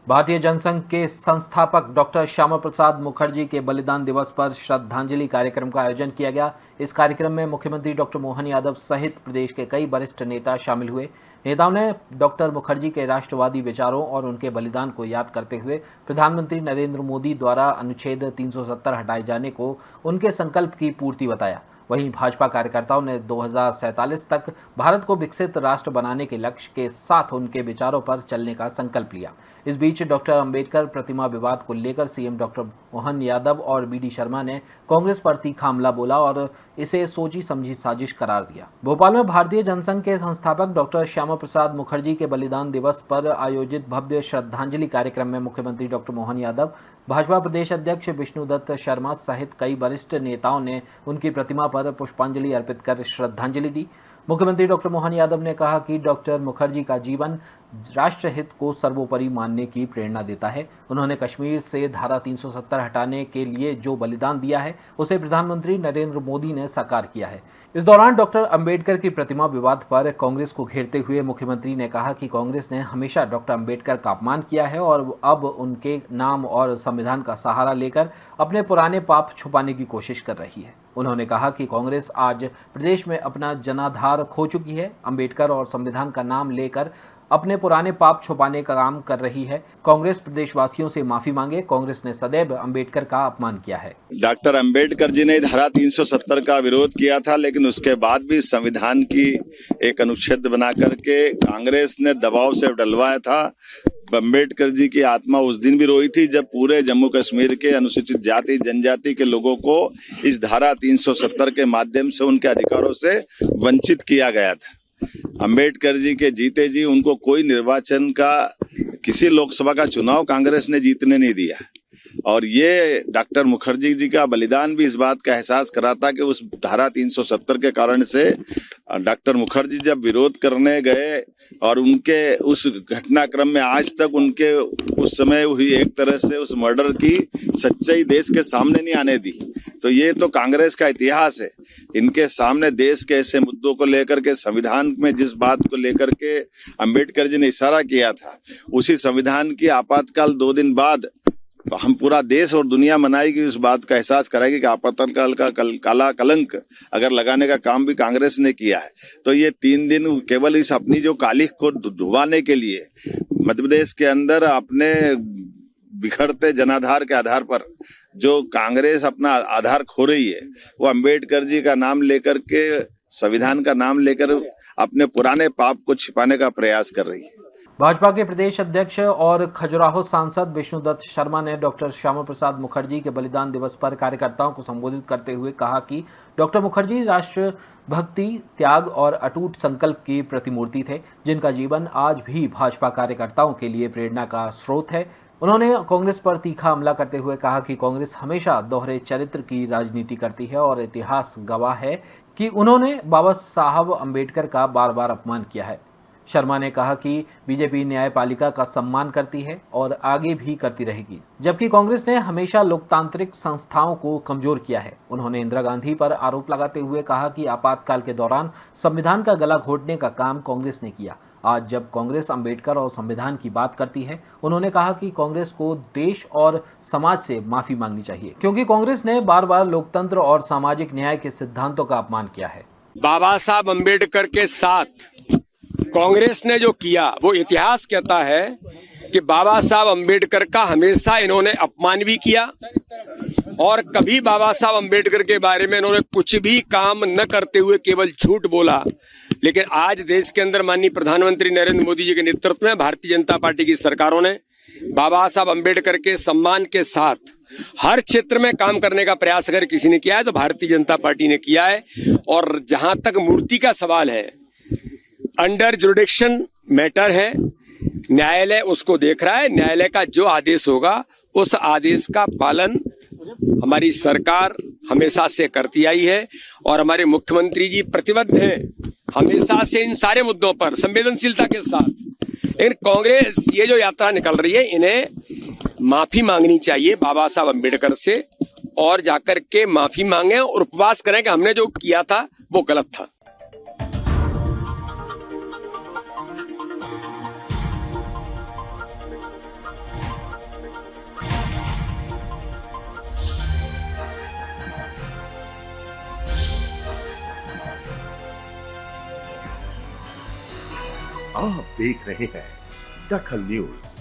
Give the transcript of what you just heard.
भारतीय जनसंघ के संस्थापक डॉक्टर श्यामा प्रसाद मुखर्जी के बलिदान दिवस पर श्रद्धांजलि कार्यक्रम का आयोजन किया गया। इस कार्यक्रम में मुख्यमंत्री डॉक्टर मोहन यादव सहित प्रदेश के कई वरिष्ठ नेता शामिल हुए। नेताओं ने डॉक्टर मुखर्जी के राष्ट्रवादी विचारों और उनके बलिदान को याद करते हुए प्रधानमंत्री नरेंद्र मोदी द्वारा अनुच्छेद 370 हटाए जाने को उनके संकल्प की पूर्ति बताया। वहीं भाजपा कार्यकर्ताओं ने 2047 तक भारत को विकसित राष्ट्र बनाने के लक्ष्य के साथ उनके विचारों पर चलने का संकल्प लिया। इस बीच डॉक्टर अंबेडकर प्रतिमा विवाद को लेकर सीएम डॉक्टर मोहन यादव और बीडी शर्मा ने कांग्रेस पर तीखा हमला बोला और इसे सोची समझी साजिश करार दिया। भोपाल में भारतीय जनसंघ के संस्थापक डॉक्टर श्यामा प्रसाद मुखर्जी के बलिदान दिवस पर आयोजित भव्य श्रद्धांजलि कार्यक्रम में मुख्यमंत्री डॉक्टर मोहन यादव, भाजपा प्रदेश अध्यक्ष विष्णुदत्त शर्मा सहित कई वरिष्ठ नेताओं ने उनकी प्रतिमा पर पुष्पांजलि अर्पित कर श्रद्धांजलि दी। मुख्यमंत्री डॉक्टर मोहन यादव ने कहा कि डॉक्टर मुखर्जी का जीवन राष्ट्रहित को सर्वोपरि मानने की प्रेरणा देता है। उन्होंने कश्मीर से धारा 370 हटाने के लिए जो बलिदान दिया है उसे प्रधानमंत्री नरेंद्र मोदी ने साकार किया है। इस दौरान डॉक्टर अंबेडकर की प्रतिमा विवाद पर कांग्रेस को घेरते हुए मुख्यमंत्री ने कहा कि कांग्रेस ने हमेशा डॉक्टर अंबेडकर का अपमान किया है और अब उनके नाम और संविधान का सहारा लेकर अपने पुराने पाप छुपाने की कोशिश कर रही है। उन्होंने कहा कि कांग्रेस आज प्रदेश में अपना जनाधार खो चुकी है। अंबेडकर और संविधान का नाम लेकर अपने पुराने पाप छुपाने का काम कर रही है। कांग्रेस प्रदेशवासियों से माफी मांगे। कांग्रेस ने सदैव अंबेडकर का अपमान किया है। डॉक्टर अंबेडकर जी ने धारा 370 का विरोध किया था, लेकिन उसके बाद भी संविधान की एक अनुच्छेद बना करके कांग्रेस ने दबाव से डलवाया था। अंबेडकर जी की आत्मा उस दिन भी रोई थी जब पूरे जम्मू कश्मीर के अनुसूचित जाति जनजाति के लोगों को इस धारा 370 के माध्यम से उनके अधिकारों से वंचित किया गया था। अंबेडकर जी के जीते जी उनको कोई निर्वाचन का किसी लोकसभा का चुनाव कांग्रेस ने जीतने नहीं दिया। और ये डॉक्टर मुखर्जी जी का बलिदान भी इस बात का एहसास कराता कि उस धारा 370 के कारण से डॉक्टर मुखर्जी जब विरोध करने गए और उनके उस घटनाक्रम में आज तक उनके उस समय हुई एक तरह से उस मर्डर की सच्चाई देश के सामने नहीं आने दी। तो ये तो कांग्रेस का इतिहास है। इनके सामने देश के ऐसे मुद्दों को लेकर के, संविधान में जिस बात को लेकर के अंबेडकर जी ने इशारा किया था, उसी संविधान की आपातकाल 2 दिन बाद हम पूरा देश और दुनिया मनाएगी, उस बात का एहसास कराएगी कि आपातकाल का काला कलंक अगर लगाने का काम भी कांग्रेस ने किया है। तो ये 3 दिन केवल इस अपनी जो कालिख को धुवाने के लिए मध्य प्रदेश के अंदर अपने बिखरते जनाधार के आधार पर जो कांग्रेस अपना आधार खो रही है, वो अंबेडकर जी का नाम लेकर के, संविधान का नाम लेकर अपने पुराने पाप को छिपाने का प्रयास कर रही है। भाजपा के प्रदेश अध्यक्ष और खजुराहो सांसद विष्णुदत्त शर्मा ने डॉक्टर श्यामा प्रसाद मुखर्जी के बलिदान दिवस पर कार्यकर्ताओं को संबोधित करते हुए कहा कि डॉक्टर मुखर्जी राष्ट्र भक्ति, त्याग और अटूट संकल्प की प्रतिमूर्ति थे, जिनका जीवन आज भी भाजपा कार्यकर्ताओं के लिए प्रेरणा का स्रोत है। उन्होंने कांग्रेस पर तीखा हमला करते हुए कहा कि कांग्रेस हमेशा दोहरे चरित्र की राजनीति करती है और इतिहास गवाह है कि उन्होंने बाबा साहब अंबेडकर का बार बार अपमान किया है। शर्मा ने कहा कि बीजेपी न्यायपालिका का सम्मान करती है और आगे भी करती रहेगी, जबकि कांग्रेस ने हमेशा लोकतांत्रिक संस्थाओं को कमजोर किया है। उन्होंने इंदिरा गांधी पर आरोप लगाते हुए कहा कि आपातकाल के दौरान संविधान का गला घोटने का काम कांग्रेस ने किया। आज जब कांग्रेस अंबेडकर और संविधान की बात करती है, उन्होंने कहा कि कांग्रेस को देश और समाज से माफी मांगनी चाहिए, क्योंकि कांग्रेस ने बार बार लोकतंत्र और सामाजिक न्याय के सिद्धांतों का अपमान किया है। बाबा साहब अंबेडकर के साथ कांग्रेस ने जो किया, वो इतिहास कहता है कि बाबा साहब अंबेडकर का हमेशा इन्होंने अपमान भी किया और कभी बाबा साहब अंबेडकर के बारे में इन्होंने कुछ भी काम न करते हुए केवल झूठ बोला। लेकिन आज देश के अंदर माननीय प्रधानमंत्री नरेंद्र मोदी जी के नेतृत्व में भारतीय जनता पार्टी की सरकारों ने बाबा साहब अंबेडकर के सम्मान के साथ हर क्षेत्र में काम करने का प्रयास अगर किसी ने किया है तो भारतीय जनता पार्टी ने किया है। और जहां तक मूर्ति का सवाल है, अंडर जुरिडिक्शन मैटर है, न्यायालय उसको देख रहा है। न्यायालय का जो आदेश होगा उस आदेश का पालन हमारी सरकार हमेशा से करती आई है और हमारे मुख्यमंत्री जी प्रतिबद्ध हैं हमेशा से इन सारे मुद्दों पर संवेदनशीलता के साथ। लेकिन कांग्रेस ये जो यात्रा निकल रही है, इन्हें माफी मांगनी चाहिए बाबा साहब अंबेडकर से और जाकर के माफी मांगे और उपवास करें कि हमने जो किया था वो गलत था। आप देख रहे हैं दखल न्यूज।